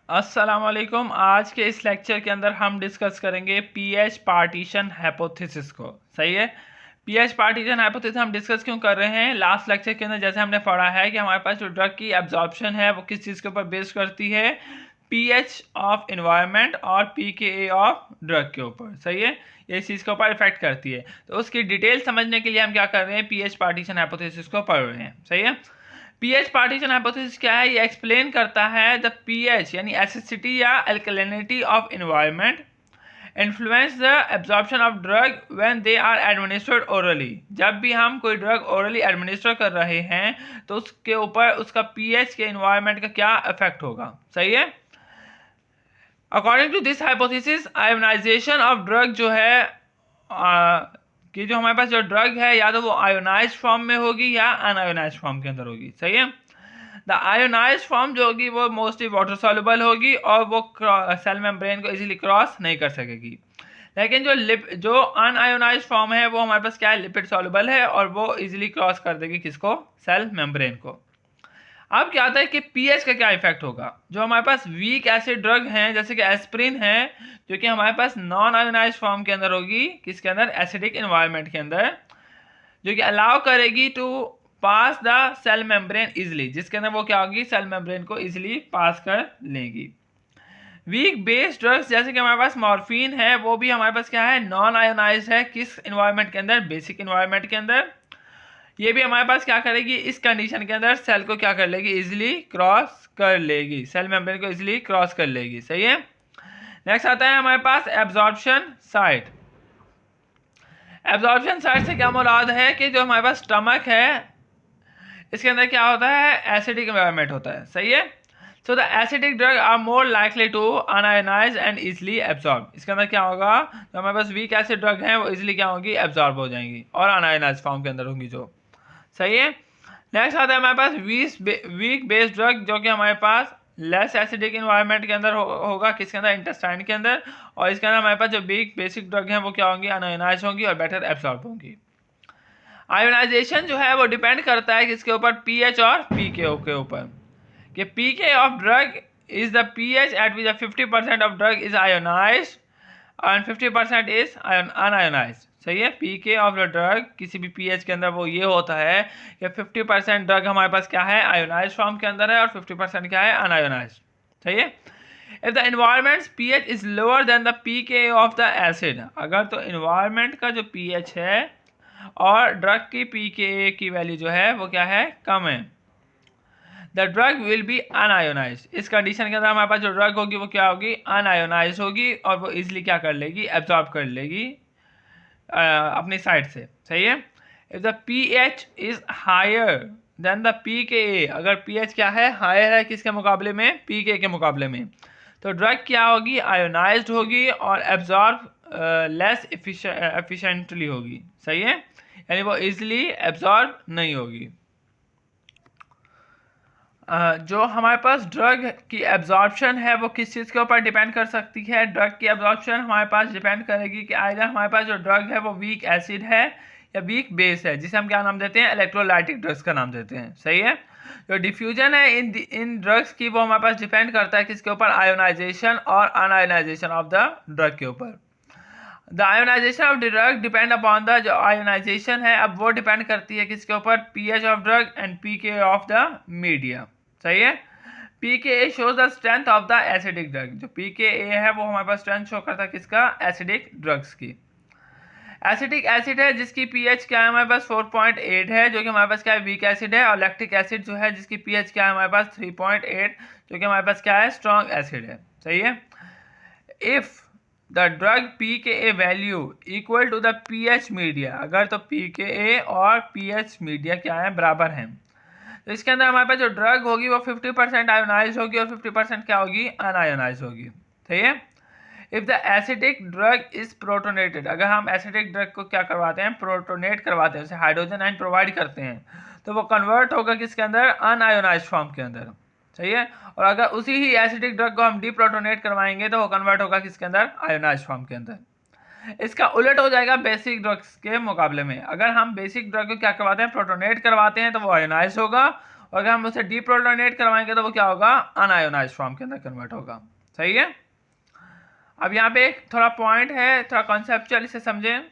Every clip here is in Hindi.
अस्सलाम वालेकुम। आज के इस लेक्चर के अंदर हम डिस्कस करेंगे पीएच पार्टीशन हाइपोथेसिस को। सही है, पीएच पार्टीशन हाइपोथेसिस हम डिस्कस क्यों कर रहे हैं? लास्ट लेक्चर के अंदर जैसे हमने पढ़ा है कि हमारे पास जो ड्रग की एब्जॉर्प्शन है वो किस चीज़ के ऊपर बेस करती है, पीएच ऑफ एनवायरनमेंट और पीकेए ऑफ ड्रग के ऊपर। सही है, ये इस चीज़ के ऊपर इफेक्ट करती है। तो उसकी डिटेल समझने के लिए हम क्या कर रहे हैं, पीएच पार्टीशन हाइपोथेसिस को पढ़ रहे हैं। सही है, पीएच पार्टीशन हाइपोथेसिस क्या है? ये एक्सप्लेन करता है द पीएच यानी एसिडिटी या alkalinity of environment influence the absorption of drug when they are administered orally. जब भी हम कोई ड्रग ओरली एडमिनिस्टर कर रहे हैं तो उसके ऊपर उसका पीएच के एनवायरनमेंट का क्या इफेक्ट होगा। सही है, according to this hypothesis ionization of drug जो है कि जो हमारे पास जो ड्रग है या तो वो आयोनाइज फॉर्म में होगी या अनआयोनाइज फॉर्म के अंदर होगी। सही है, द आयोनाइज फॉर्म जो होगी वो मोस्टली वाटर सॉल्युबल होगी और वो सेल मेम्ब्रेन को इजीली क्रॉस नहीं कर सकेगी। लेकिन जो अनआयोनाइज फॉर्म है वो हमारे पास क्या है, लिपिड सॉल्युबल है और वो इजीली क्रॉस कर देगी किसको, सेल मेम्ब्रेन को। अब क्या आता है कि पीएच का क्या इफेक्ट होगा। जो हमारे पास वीक एसिड ड्रग हैं जैसे कि एस्प्रिन है, जो कि हमारे पास नॉन आयोनाइज फॉर्म के अंदर होगी, किसके अंदर, एसिडिक एनवायरनमेंट के अंदर, जो कि अलाउ करेगी to pass the cell membrane easily, जिसके अंदर वो क्या होगी, सेल मेम्ब्रेन को इजिली पास कर लेगी। वीक बेस्ड ड्रग्स जैसे कि हमारे पास मॉर्फिन है, वो भी हमारे पास क्या है, नॉन आयोनाइज है, किस एनवायरनमेंट के अंदर, बेसिक एनवायरनमेंट के अंदर। ये भी हमारे पास क्या करेगी, इस कंडीशन के अंदर सेल को क्या कर लेगी, इजिली क्रॉस कर लेगी, सेल मेम्ब्रेन को इजिली क्रॉस कर लेगी। सही है, नेक्स्ट आता है हमारे पास एब्जॉर्प्शन साइट। एब्जॉर्प्शन साइट से क्या मुराद है कि जो हमारे पास स्टमक है इसके अंदर क्या होता है, एसिडिक एनवायरनमेंट होता है। सही है, so the acidic drug are more likely to unionize and easily absorb. इसके अंदर क्या होगा, जो हमारे पास वीक एसिड ड्रग हैं वो इजिली क्या होगी, एब्जॉर्ब हो जाएंगी और अनआयोनाइज फॉर्म के अंदर होंगी जो। सही है, नेक्स्ट आता है हमारे पास वीक बेस्ड ड्रग, जो कि हमारे पास लेस एसिडिक एनवायरनमेंट के अंदर होगा, किसके अंदर, इंटेस्टाइन के अंदर। और इसके अंदर हमारे पास जो वीक बेसिक ड्रग हैं वो क्या होंगी, अनआयोनाइज होंगी और बेटर एब्सॉर्ब होंगी। आयोनाइजेशन जो है वो डिपेंड करता है किसके ऊपर, पीएच और पीके के ऊपर, कि pK of drug is the pH at which 50% of drug is ionized and 50% is unionized. सही है, पीके ऑफ द ड्रग किसी भी पीएच के अंदर वो ये होता है कि 50% ड्रग हमारे पास क्या है, आयोनाइज फॉर्म के अंदर है और 50% क्या है, अनआयोनाइज्ड। सही है, if the environment pH is lower than the pK of the acid, अगर तो एनवायरमेंट का जो पीएच है और ड्रग की पीके की वैल्यू जो है वो क्या है, कम है, the drug will be un-ionised. इस कंडीशन के अंदर हमारे पास जो ड्रग होगी वो क्या होगी, अनआयोनाइज होगी और वो इजिली क्या कर लेगी, एब्जॉर्ब कर लेगी अपनी साइड से। सही है, if the pH is higher than the pK, अगर पीएच क्या है, हायर है किसके मुकाबले में, पीके के मुकाबले में, तो ड्रग क्या होगी, आयोनाइज्ड होगी और एब्जॉर्ब लेस एफिशिएंटली होगी। सही है, यानी वो इजिली एब्जॉर्ब नहीं होगी। जो हमारे पास ड्रग की एब्जॉर्प्शन है वो किस चीज़ के ऊपर डिपेंड कर सकती है, ड्रग की एब्जॉर्प्शन हमारे पास डिपेंड करेगी कि आइदर हमारे पास जो ड्रग है वो वीक एसिड है या वीक बेस है, जिसे हम क्या नाम देते हैं, इलेक्ट्रोलाइटिक ड्रग्स का नाम देते हैं। सही है, जो डिफ्यूजन है इन ड्रग्स की वो हमारे पास डिपेंड करता है किसके ऊपर, आयोनाइजेशन और अनआयोनाइजेशन ऑफ द ड्रग के ऊपर। The ionization of drug depend upon the, जो आयोनाइजेशन है अब वो डिपेंड करती है किसके ऊपर, pH of drug and pK of the media. सही है, pK shows the strength of the acidic drug, जो पीके है वो हमारे पास स्ट्रेंथ शो करता है किसका, एसिडिक ड्रग्स की। एसिडिक एसिड है जिसकी पीएच क्या है हमारे पास 4.8 है, जो कि हमारे पास क्या है, वीक एसिड है, और लैक्टिक एसिड जो है जिसकी पीएच क्या है हमारे पास 3.8, जो कि हमारे पास क्या है, स्ट्रॉन्ग एसिड है। सही है, if the drug pK value equal to the pH media, अगर तो पीके और पीएच मीडिया क्या है, बराबर हैं, तो इसके अंदर हमारे पास जो ड्रग होगी वो 50% आयोनाइज होगी और 50% क्या होगी, अनआयोनाइज होगी। सही है, if the acidic drug is protonated, अगर हम एसिडिक ड्रग को क्या करवाते हैं, प्रोटोनेट करवाते हैं, उसे हाइड्रोजन आयन प्रोवाइड करते हैं, तो वो कन्वर्ट होगा किसके अंदर, अनआयोनाइज फॉर्म के अंदर। सही है, और अगर उसी ही एसिडिक ड्रग को हम डीप्रोटोनेट करवाएंगे तो वो कन्वर्ट होगा किसके अंदर, आयोनाइज फॉर्म के अंदर। इसका उलट हो जाएगा बेसिक ड्रग्स के मुकाबले में, अगर हम बेसिक ड्रग को क्या करवाते हैं, प्रोटोनेट करवाते हैं तो वो आयोनाइज होगा, और अगर हम उसे डीप्रोटोनेट करवाएंगे तो वो क्या होगा, अनआयोनाइज्ड फॉर्म के अंदर कन्वर्ट होगा। सही है। अब यहाँ पे एक थोड़ा पॉइंट है, थोड़ा कॉन्सेप्चुअल, इसे समझें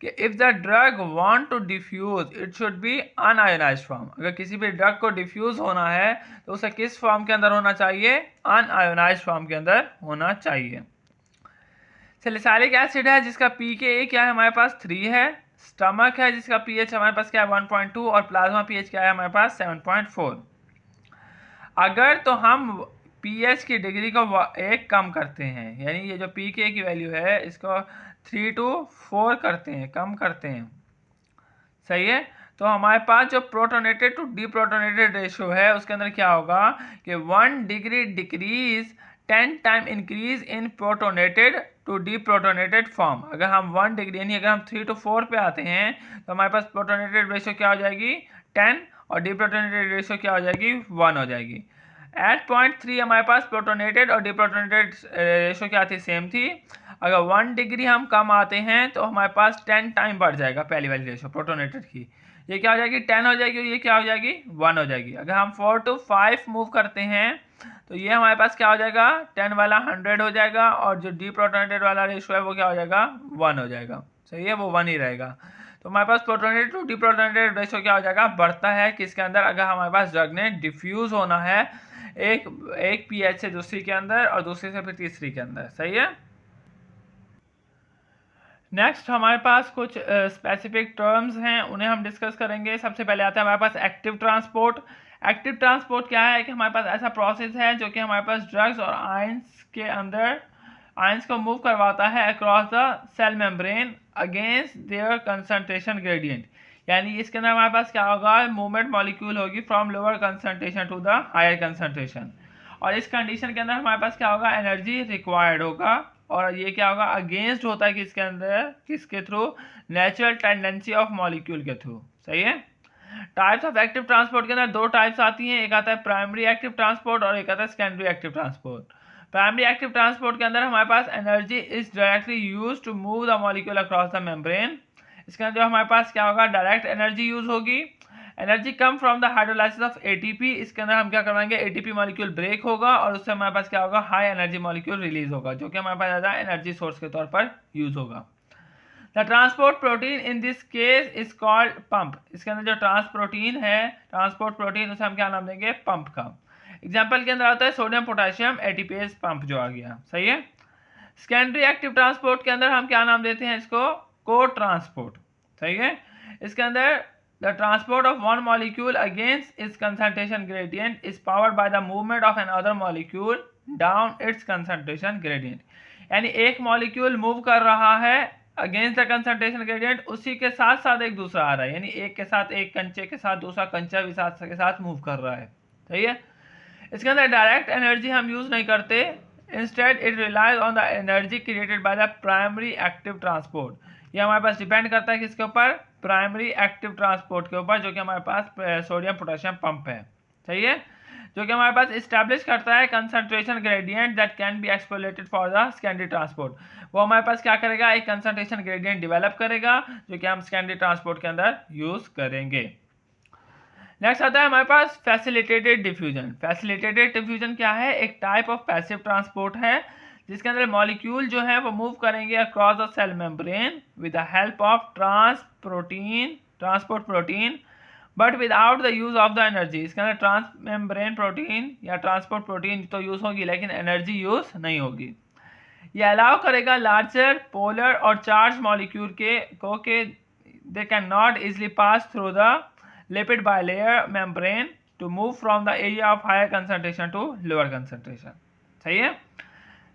कि if the drug want to diffuse it should be unionized form. अगर किसी भी ड्रग को डिफ्यूज होना है तो उसे किस फॉर्म के अंदर होना चाहिए, अनआयोनाइज्ड फॉर्म के अंदर होना चाहिए। सैलिसाइलिक एसिड है जिसका pKa क्या है हमारे पास 3 है, स्टमक है जिसका pH हमारे पास क्या है 1.2 और प्लाज्मा pH क्या है हमारे पास 7.4। अगर तो हम pH की डिग्री को 1 कम करते हैं, यानी ये जो pKa की वैल्यू है इसको 3 to 4 करते हैं, कम करते हैं, सही है, तो हमारे पास जो प्रोटोनेटेड टू डीप्रोटोनेटेड रेशियो है उसके अंदर क्या होगा कि 1 degree decrease 10 time increase in protonated to deprotonated form. अगर हम 1 डिग्री यानी अगर हम 3 to 4 पे आते हैं तो हमारे पास प्रोटोनेटेड रेशियो क्या हो जाएगी 10 और डीप्रोटोनेटेड रेशियो क्या हो जाएगी 1 हो जाएगी। एट पॉइंट 3 हमारे पास प्रोटोनेटेड और डीप्रोटोनेटेड रेशियो क्या थी, सेम थी। अगर 1 डिग्री हम कम आते हैं तो हमारे पास 10 टाइम बढ़ जाएगा पहली वाली रेशियो प्रोटोनेटेड की, ये क्या हो जाएगी 10 हो जाएगी और ये क्या हो जाएगी 1 हो जाएगी। अगर हम 4 to 5 मूव करते हैं तो ये हमारे पास क्या हो जाएगा 10 वाला 100 हो जाएगा और जो डीप्रोटोनेटेड वाला रेशियो है वो क्या हो जाएगा 1 हो जाएगा। सही है, वो 1 ही रहेगा। तो हमारे पास प्रोटोनेटेड टू डीप्रोटोनेटेड रेशियो क्या हो जाएगा, बढ़ता है किसके अंदर, अगर हमारे पास ड्रग ने डिफ्यूज होना है एक पीएच से दूसरी के अंदर और दूसरी से फिर तीसरी के अंदर। सही है। नेक्स्ट हमारे पास कुछ स्पेसिफिक टर्म्स हैं, उन्हें हम डिस्कस करेंगे। सबसे पहले आता है हमारे पास एक्टिव ट्रांसपोर्ट। एक्टिव ट्रांसपोर्ट क्या है कि हमारे पास ऐसा प्रोसेस है जो कि हमारे पास ड्रग्स और आयंस के अंदर आयंस को मूव करवाता है across the cell membrane against their concentration gradient. यानी इसके अंदर हमारे पास क्या होगा, मूवमेंट मॉलिक्यूल होगी from lower concentration to the higher concentration, और इस कंडीशन के अंदर हमारे पास क्या होगा, एनर्जी रिक्वायर्ड होगा, और ये क्या होगा अगेंस्ट होता है किसके अंदर, किसके through, natural tendency of molecule के थ्रू। सही है। टाइप्स ऑफ एक्टिव ट्रांसपोर्ट के अंदर दो टाइप्स आती हैं, एक आता है प्राइमरी एक्टिव ट्रांसपोर्ट और एक आता है secondary active transport. Primary active transport के अंदर हमारे पास energy is directly use to move the molecule across the membrane. इसके अंदर जो हमारे पास क्या होगा, डायरेक्ट एनर्जी यूज होगी। Energy come from the hydrolysis of ATP. इसके अंदर हम क्या करवाएंगे, एटीपी मॉलिक्यूल ब्रेक होगा और उससे हमारे पास क्या होगा, हाई एनर्जी मॉलिक्यूल रिलीज होगा जो कि हमारे पास ज़्यादा एनर्जी सोर्स के तौर पर यूज होगा। The transport protein in this case is called pump. इसके अंदर जो ट्रांसपोर्ट प्रोटीन उसे हम क्या नाम देंगे, पंप का। एग्जाम्पल के अंदर आता है सोडियम पोटेशियम एटीपेज पंप जो आ गया। सही है। सेकेंडरी एक्टिव ट्रांसपोर्ट के अंदर हम क्या नाम देते हैं इसको, को ट्रांसपोर्ट। सही है। इसके अंदर the transport of one molecule against its concentration gradient is powered by the movement of another molecule down its concentration gradient। यानी एक मॉलिक्यूल मूव कर रहा है अगेंस्ट द कंसंट्रेशन ग्रेडियंट, उसी के साथ साथ एक दूसरा आ रहा है, यानी एक के साथ एक कंचे के साथ दूसरा कंचा भी साथ के साथ मूव कर रहा है। सही है। इसके अंदर डायरेक्ट एनर्जी हम यूज नहीं करते, instead it relies on the energy created by the primary active transport. ये हमारे पास डिपेंड करता है किसके ऊपर, प्राइमरी एक्टिव ट्रांसपोर्ट के ऊपर, जो कि हमारे पास सोडियम पोटेशियम पंप है। सही है। जो कि हमारे पास इस्टेब्लिश करता है concentration gradient that can be exploited for the secondary transport. वो हमारे पास क्या करेगा, एक कंसंट्रेशन ग्रेडियंट डेवलप करेगा जो कि हम सेकेंडरी ट्रांसपोर्ट के अंदर यूज करेंगे। नेक्स्ट आता है हमारे पास फैसिलिटेटेड डिफ्यूजन। फैसिलिटेटेड डिफ्यूजन क्या है, एक टाइप ऑफ पैसिव ट्रांसपोर्ट है जिसके अंदर मॉलिक्यूल जो है वो मूव करेंगे across the cell membrane with the help of transport protein but without the use of the energy. इसके अंदर ट्रांस मेम्ब्रेन प्रोटीन या ट्रांसपोर्ट प्रोटीन तो यूज होगी लेकिन एनर्जी यूज नहीं होगी। ये अलाउ करेगा लार्जर पोलर और चार्ज मॉलिक्यूल के they can not easily pass through the lipid bilayer membrane to move from the area of higher concentration to lower concentration. सही है।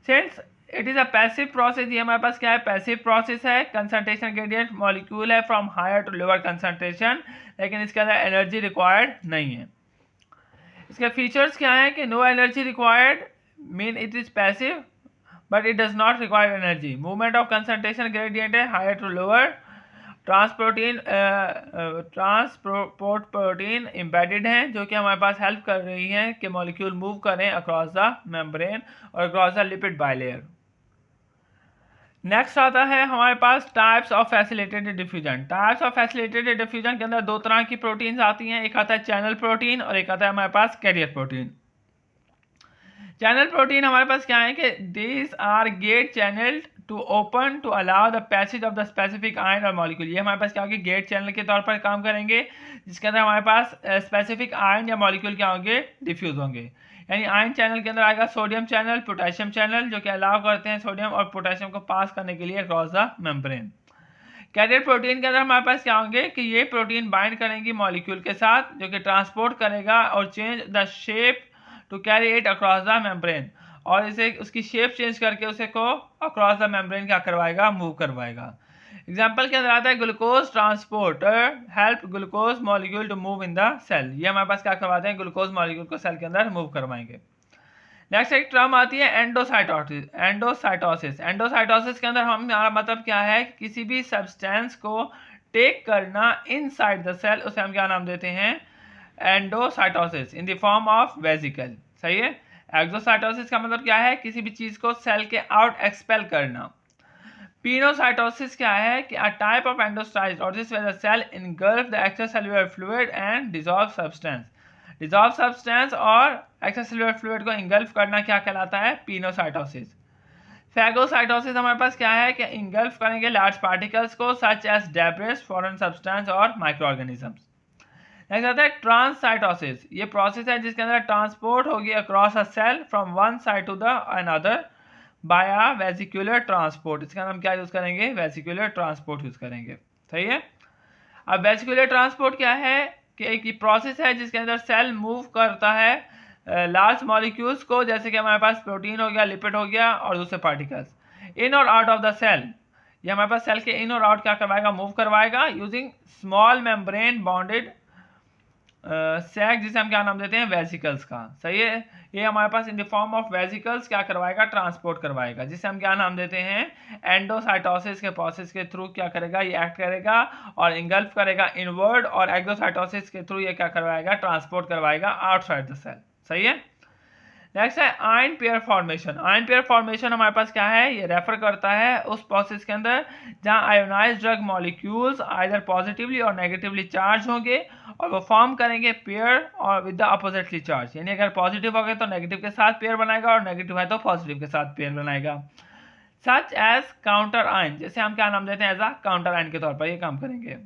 Since it is a passive process, ये हमारे पास क्या है, पैसिव प्रोसेस है। कंसंट्रेशन ग्रेडियंट मॉलिक्यूल है from higher to lower concentration, लेकिन इसके अंदर एनर्जी रिक्वायर्ड नहीं है। इसके फीचर्स क्या है कि no energy required mean it is passive but it does not require energy. Movement of concentration gradient है higher to lower. Transport protein embedded हैं जो कि हमारे पास हेल्प कर रही हैं कि मॉलिक्यूल मूव करें अक्रॉस द मेम्ब्रेन और across the lipid bilayer. Next आता है हमारे पास types of facilitated diffusion. Types of facilitated diffusion के अंदर दो तरह की प्रोटीन्स आती हैं, एक आता है चैनल प्रोटीन और एक आता है हमारे पास कैरियर प्रोटीन। चैनल प्रोटीन हमारे पास क्या है कि these are gate channel to open to allow the passage of the specific ion और मॉलिक्यूल। ये हमारे पास क्या होगी, गेट चैनल के तौर पर काम करेंगे, जिसके अंदर हमारे पास स्पेसिफिक आयन या मॉलिक्यूल क्या होंगे, डिफ्यूज होंगे। यानी आयन चैनल के अंदर आएगा सोडियम चैनल, पोटेशियम चैनल, जो कि अलाउ करते हैं सोडियम और पोटेशियम को पास करने के लिए across the membrane. Carrier protein के अंदर हमारे पास क्या होंगे कि ये प्रोटीन बाइंड करेंगी मॉलिक्यूल के साथ, जो कि ट्रांसपोर्ट करेगा और change the shape to carry it across the membrane, और इसे उसकी शेप चेंज करके उसे को अक्रॉस द मेम्ब्रेन क्या करवाएगा, मूव करवाएगा। एग्जाम्पल के अंदर आता है glucose transporter help glucose molecule to move in the cell. ये हमारे पास क्या करवाते हैं, ग्लूकोज मॉलिक्यूल को सेल के अंदर मूव करवाएंगे। नेक्स्ट एक टर्म आती है एंडोसाइटोसिस। एंडोसाइटोसिस एंडोसाइटोसिस के अंदर हमारा मतलब क्या है, किसी भी सब्सटेंस को टेक करना इनसाइड द सेल, उसे हम क्या नाम देते हैं, endocytosis in the form of vesicle. सही है। एक्सोसाइटोसिस का मतलब क्या है, किसी भी चीज को सेल के आउट एक्सपेल करना। पिनोसाइटोसिस क्या है कि a type of endocytosis where the cell engulf the extracellular fluid and dissolve substance. Dissolve substance और एक्स्ट्रासेल्युलर फ्लूइड को इंगल्फ करना क्या कहलाता है, पिनोसाइटोसिस। फैगोसाइटोसिस हमारे पास क्या है कि इंगल्फ करेंगे लार्ज पार्टिकल्स को such as debris, foreign substance और माइक्रो ऑर्गेनिजम्स। नेक्स्ट आता है ट्रांससाइटोसिस। ये प्रोसेस है जिसके अंदर ट्रांसपोर्ट होगी across a cell from one side to the another by a vesicular transport. इसका हम क्या यूज करेंगे, वेसिकुलर ट्रांसपोर्ट यूज करेंगे। सही है। अब वेसिकुलर ट्रांसपोर्ट क्या है कि एक प्रोसेस है जिसके अंदर सेल मूव करता है लार्ज मॉलिक्यूल्स को, जैसे कि हमारे पास प्रोटीन हो गया, लिपिड हो गया और दूसरे पार्टिकल्स, इन और आउट ऑफ द सेल। ये हमारे पास सेल के इन और आउट क्या करवाएगा, मूव करवाएगा using small membrane bonded sac, जिसे हम क्या नाम देते हैं, वेसिकल्स का। सही है। ये हमारे पास in the form of vesicles क्या करवाएगा, ट्रांसपोर्ट करवाएगा, जिसे हम क्या नाम देते हैं, एंडोसाइटोसिस के प्रोसेस के थ्रू क्या करेगा, ये एक्ट करेगा और इंगल्फ करेगा इनवर्ड, और एक्सोसाइटोसिस के थ्रू ये क्या करवाएगा, ट्रांसपोर्ट करवाएगा आउटसाइड द सेल। सही है। नेक्स्ट है ion pair formation. Ion pair formation हमारे पास क्या है, ये रेफर करता है उस प्रोसेस के अंदर जहां ionised drug molecules either positively और नेगेटिवली चार्ज होंगे और वो फॉर्म करेंगे पेयर और विद द अपोजिटली चार्ज। यानी अगर पॉजिटिव हो गए तो नेगेटिव के साथ पेयर बनाएगा और नेगेटिव है तो पॉजिटिव के साथ पेयर बनाएगा। सच एज काउंटर आयन, जैसे हम क्या नाम देते हैं, एज अ काउंटर आयन के तौर पर ये काम करेंगे।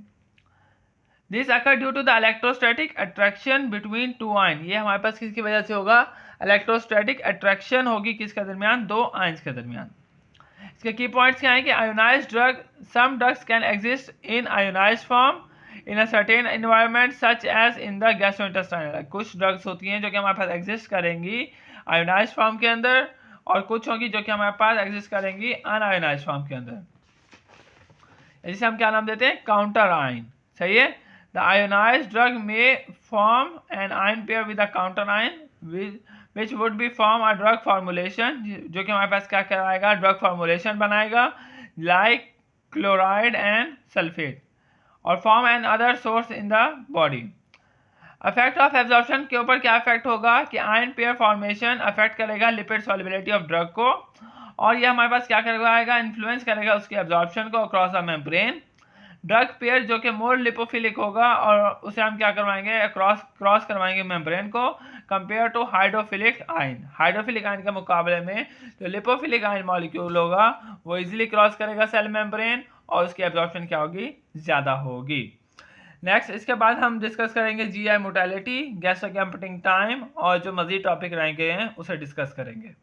This occur due to the electrostatic attraction between two ion. ये हमारे पास किसकी वजह से होगा, इलेक्ट्रोस्टैटिक अट्रैक्शन होगी किसके दरमियान, दो आयंस के दरमियान। इसके की पॉइंट्स क्या हैं कि ionized drug, some drugs can exist in ionized form in a certain environment such as in the gastrointestinal. कुछ ड्रग्स होती हैं जो कि हमारे पास एग्जिस्ट करेंगी आयोनाइज्ड फॉर्म के अंदर, और कुछ होगी जो कि हमारे पास एग्जिस्ट करेंगी अनआयोनाइज्ड फॉर्म के अंदर, जिसे हम क्या नाम देते हैं, काउंटर आयन। सही है। The ionized drug may form an ion pair with a counter ion, which would be form a drug formulation, जो कि हमारे पास क्या कराएगा, ड्रग फॉर्मुलेशन बनाएगा, like chloride and sulfate, और form an other source in the body. Affect of absorption के ऊपर क्या इफेक्ट होगा कि आयन पेयर फॉर्मेशन अफेक्ट करेगा लिपिड सॉल्युबिलिटी ऑफ ड्रग को, और ये हमारे पास क्या करवाएगा, इन्फ्लुएंस करेगा उसकी एब्जॉर्प्शन को across the membrane. Drug pair जो कि मोर लिपोफिलिक होगा और उसे हम क्या करवाएंगे, क्रॉस करवाएंगे मेम्ब्रेन को, compare to hydrophilic ion. Hydrophilic ion के मुकाबले में जो लिपोफिलिक आयन मॉलिक्यूल होगा वो इजीली क्रॉस करेगा सेल मेम्ब्रेन और उसकी एब्जॉर्प्शन क्या होगी, ज़्यादा होगी। नेक्स्ट इसके बाद हम डिस्कस करेंगे GI motility, gastric emptying time, और जो मजीद टॉपिक रहेंगे हैं उसे डिस्कस करेंगे।